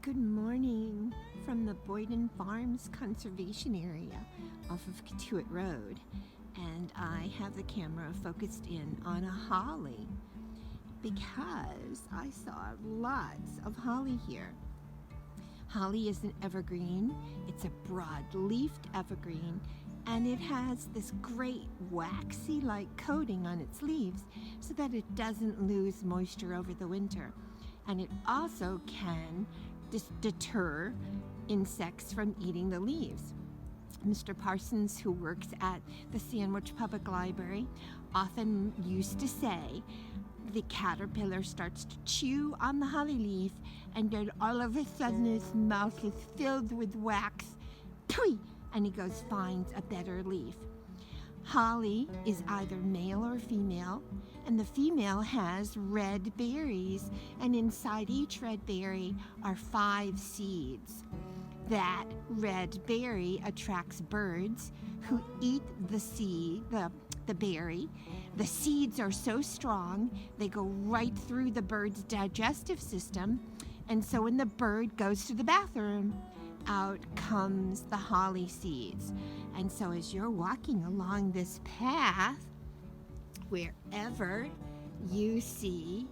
Good morning from the Boyden Farms conservation area off of Katuitt Road, and I have the camera focused in on a holly because I saw lots of holly here. Holly is an evergreen. It's a broad-leafed evergreen, and it has this great waxy-like coating on its leaves so that it doesn't lose moisture over the winter. And it also can deter insects from eating the leaves. Mr. Parsons, who works at the Sandwich Public Library, often used to say the caterpillar starts to chew on the holly leaf, and then all of a sudden his mouth is filled with wax. Pwee! And he goes finds a better leaf. Holly is either male or female, and the female has red berries, and inside each red berry are 5 seeds. That red berry attracts birds who eat the berry. The seeds are so strong, they go right through the bird's digestive system, and so when the bird goes to the bathroom, out comes the holly seeds. And so as you're walking along this path, wherever you see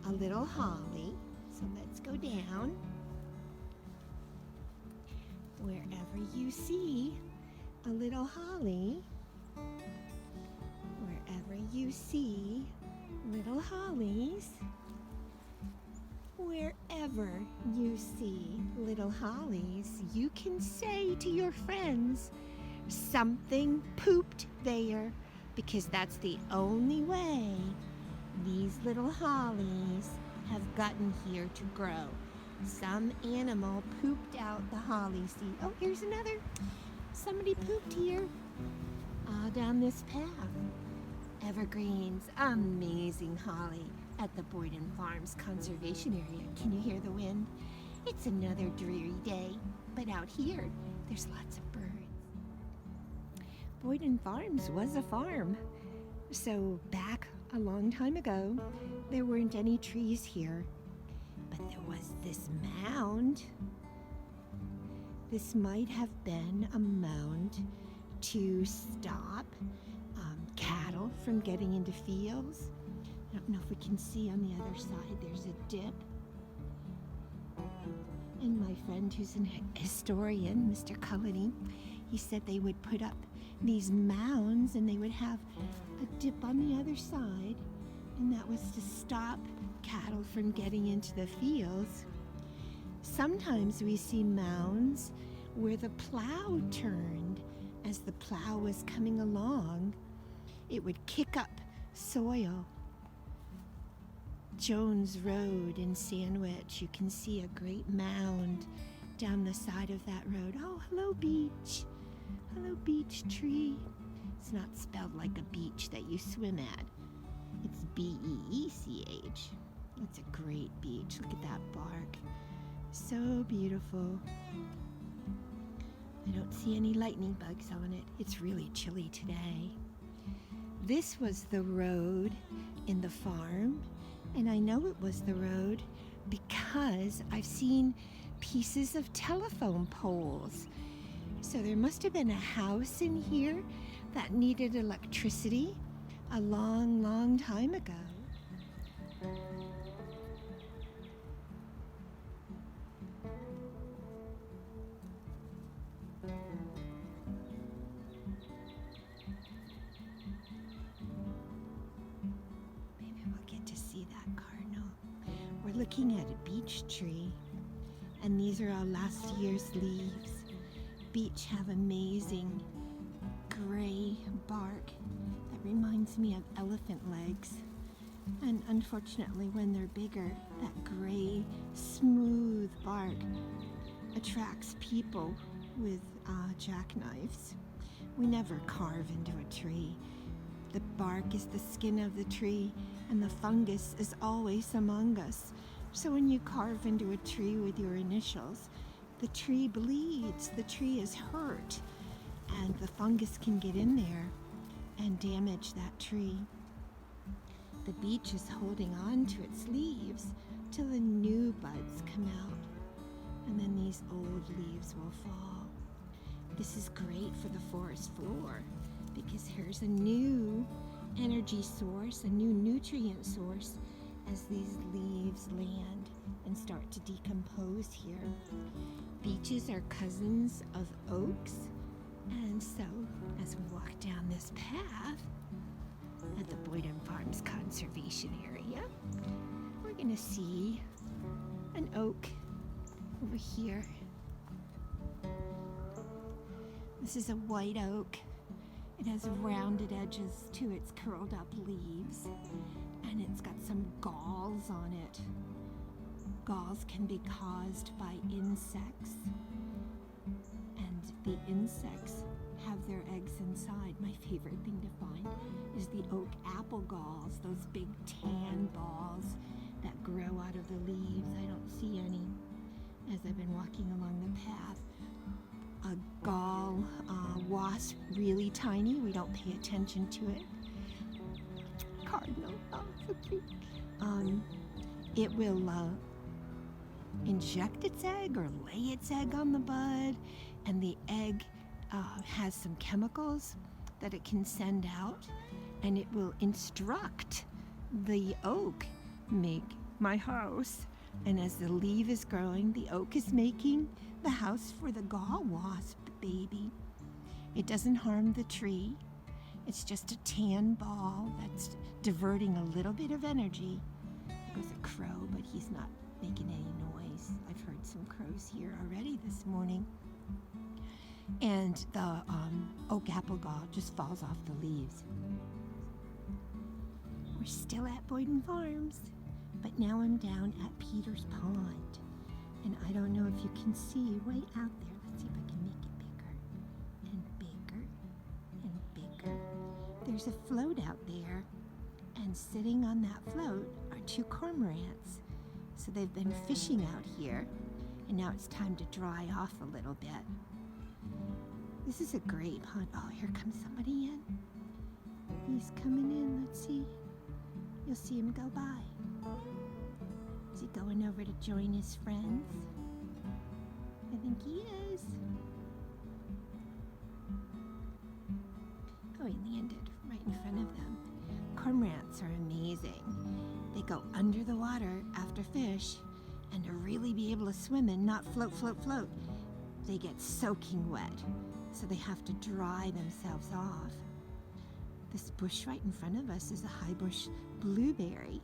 a little holly, so let's go down. Wherever you see a little holly, wherever you see little hollies, wherever you see little hollies, you can say to your friends, something pooped there, because that's the only way these little hollies have gotten here to grow. Some animal pooped out the holly seed. Oh, here's another. Somebody pooped here. All down this path. Evergreens, amazing holly at the Boyden Farms conservation area. Can you hear the wind? It's another dreary day, but out here, there's lots of birds. Boyden Farms was a farm. So back a long time ago, there weren't any trees here, but there was this mound. This might have been a mound to stop cattle from getting into fields. I don't know if we can see on the other side, there's a dip. And my friend who's an historian, Mr. Cullity, he said they would put up these mounds and they would have a dip on the other side, and that was to stop cattle from getting into the fields. Sometimes we see mounds where the plow turned as the plow was coming along. It would kick up soil. Jones Road in Sandwich, you can see a great mound down the side of that road. Oh, hello beach. Hello beach tree. It's not spelled like a beach that you swim at. It's B-E-E-C-H. It's a great beach. Look at that bark. So beautiful. I don't see any lightning bugs on it. It's really chilly today. This was the road in the farm, and I know it was the road because I've seen pieces of telephone poles. So there must have been a house in here that needed electricity a long, long time ago. Maybe we'll get to see that cardinal. We're looking at a beech tree, and these are all last year's leaves. Beech have amazing gray bark that reminds me of elephant legs. And unfortunately, when they're bigger, that gray, smooth bark attracts people with jackknives. We never carve into a tree. The bark is the skin of the tree, and the fungus is always among us. So when you carve into a tree with your initials, the tree bleeds, the tree is hurt, and the fungus can get in there and damage that tree. The beech is holding on to its leaves till the new buds come out. leaves will fall. This is great for the forest floor because here's a new energy source, a new nutrient source as these leaves land and start to decompose here. Beeches are cousins of oaks, and so as we walk down this path at the Boyden Farms conservation area, we're going to see an oak over here. This is a white oak. It has rounded edges to its curled up leaves, and it's got some galls on it. Galls can be caused by insects, and the insects have their eggs inside. My favorite thing to find is the oak apple galls, those big tan balls that grow out of the leaves. I don't see any as I've been walking along the path. A gall wasp, really tiny. We don't pay attention to it. Cardinal, oh, so cute. It will inject its egg or lay its egg on the bud, and the egg has some chemicals that it can send out, and it will instruct the oak, make my house. And as the leaf is growing, the oak is making the house for the gall wasp baby. It doesn't harm the tree. It's just a tan ball that's diverting a little bit of energy. There goes a crow, but he's not making any noise. I've heard some crows here already this morning. And the oak apple gall just falls off the leaves. We're still at Boyden Farms, but now I'm down at Peter's Pond. And I don't know if you can see way out there. Let's see if I can make it bigger and bigger and bigger. There's a float out there, and sitting on that float are two cormorants. So they've been fishing out here, and now it's time to dry off a little bit. This is a great pond. Oh, here comes somebody in. He's coming in. Let's see. You'll see him go by. Is he going over to join his friends? I think he is. Oh, he landed right in front of them. Cormorants are amazing. They go under the water after fish, and to really be able to swim and not float, they get soaking wet. So they have to dry themselves off. This bush right in front of us is a high bush blueberry.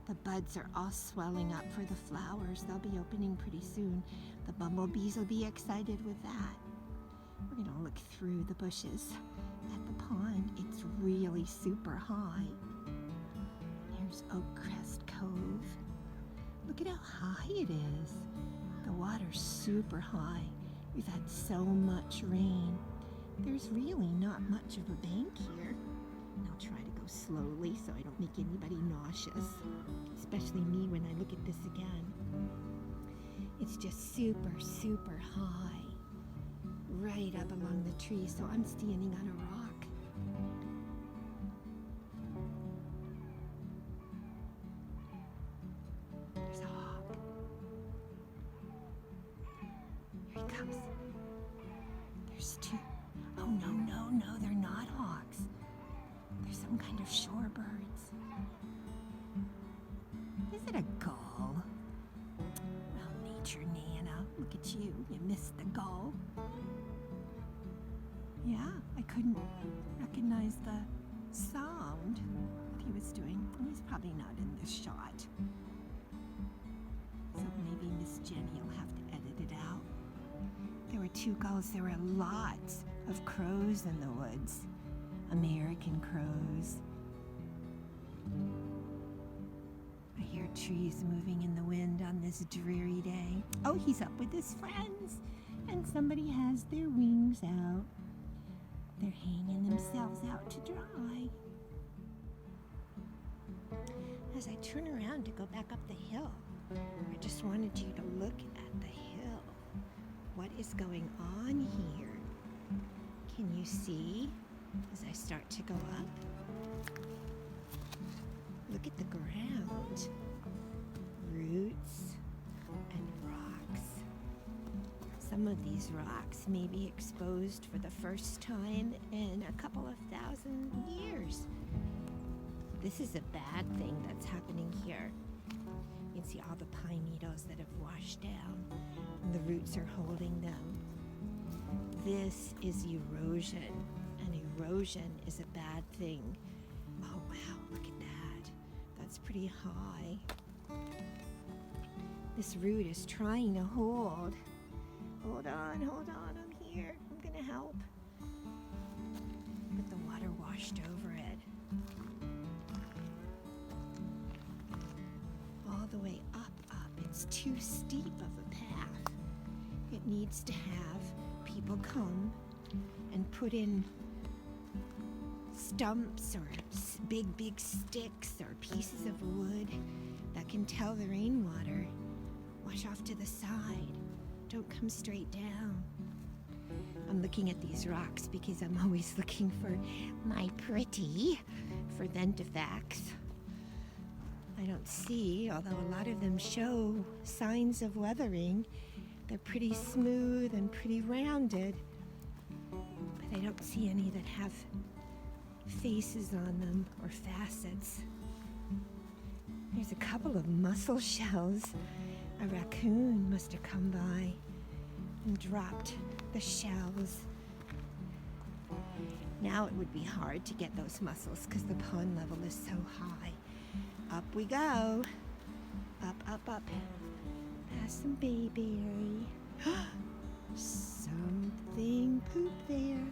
The buds are all swelling up for the flowers. They'll be opening pretty soon. The bumblebees will be excited with that. We're going to look through the bushes at the pond. It's really super high. There's Oak Crest Cove. Look at how high it is. The water's super high. We've had so much rain. There's really not much of a bank here. And I'll try to go slowly so I don't make anybody nauseous, especially me when I look at this again. It's just super, super high, right up along the tree, so I'm standing on a rock. There's a hawk. Here he comes. There's two. Oh, no, they're not hawks. They're some kind of shorebirds. Is it a gull? Well, nature, Nana. Look at you. You missed the gull. Yeah, I couldn't recognize the sound that he was doing. He's probably not in this shot. So maybe Miss Jenny will have to edit it out. There were two gulls. There were lots of crows in the woods. American crows. I hear trees moving in the wind on this dreary day. Oh, he's up with his friends, and somebody has their wings out. They're hanging themselves out to dry. As I turn around to go back up the hill, I just wanted you to look at the hill. What is going on here? Can you see as I start to go up? Look at the ground. Roots and rocks. Some some of these rocks may be exposed for the first time in a couple of thousand years. This is a bad thing that's happening here. You can see all the pine needles that have washed down, and the roots are holding them. This is erosion, and erosion is a bad thing. Oh wow, look at that. That's pretty high. This root is trying to hold. Hold on, I'm here. I'm gonna help. But the water washed over it. All the way up. It's too steep of a path. It needs to have people come and put in stumps or big sticks or pieces of wood that can tell the rainwater, wash off to the side. Don't come straight down. I'm looking at these rocks because I'm always looking for my pretty for dentifacts. I don't see, although a lot of them show signs of weathering. They're pretty smooth and pretty rounded, but I don't see any that have faces on them or facets. There's a couple of mussel shells. A raccoon must have come by and dropped the shells. Now it would be hard to get those mussels because the pond level is so high. Up we go. Up. Past some bayberry. Something pooped there.